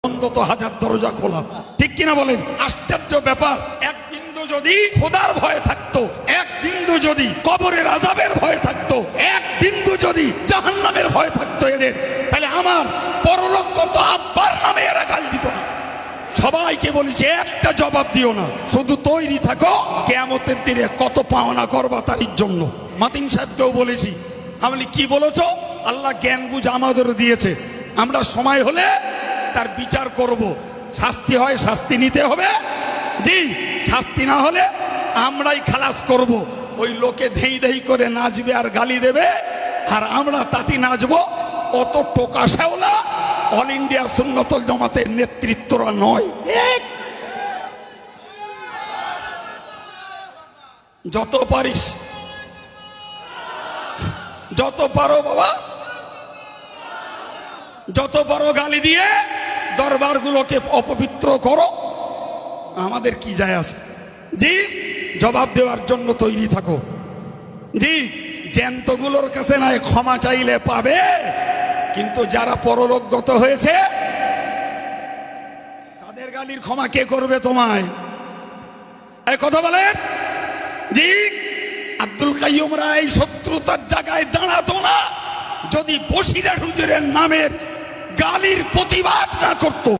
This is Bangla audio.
অন্তত হাজার দরজা খোলা, ঠিক কিনা বলেন? আশ্চর্য ব্যাপার, এক বিন্দু যদি খোদার ভয় থাকতো, এক বিন্দু যদি কবরের আযাবের ভয় থাকতো, এক বিন্দু যদি জাহান্নামের ভয় থাকতো এদের, তাহলে আমার পরলোকগত আব্বার নামে এরা গাল দিত না। সবাইকে বলেছে একটা জবাব দিও না, শুধু তৈরি থাকো, কিয়ামতের দিনে কত পাওনা করবা তারির জন্য। মাতিন সাহেবকেও বলেছি, আমি কি বলেছো? আল্লাহ জ্ঞান বুঝ আমাদের দিয়েছে, আমরা সময় হলে তার বিচার করব। শাস্তি হয় শাস্তি নিতে হবে, জি, শাস্তি না হলে আমরাই খালাস করব। ওই লোকে ধেই ধেই করে নাচবে আর গালি দেবে, আর আমরা তাতে নাচবো। অত টোকা শেওলা অল ইন্ডিয়া সুন্নতুল জামাতের নেতৃত্বরা নয়। যত পারিস, যত পারো বাবা, যত পারো গালি দিয়ে দরবারগুলোকে অপবিত্র করো, আমাদের কি যায় আসে? জি, জবাব দেওয়ার জন্য তৈরি থাকো। জি, জ্যান্তগুলোর কাছে নয়, ক্ষমা চাইলে পাবে, কিন্তু যারা পরলোকগত হয়েছে তাদের গালির ক্ষমা কে করবে তোমায়? এই কথা বলেন। জি, আব্দুল কাইয়ুম রায় শত্রুতার জায়গায় দাঁড়াতো না যদি বসিরহাট হুজুরের নামের গালির প্রতিবাদ না করতো।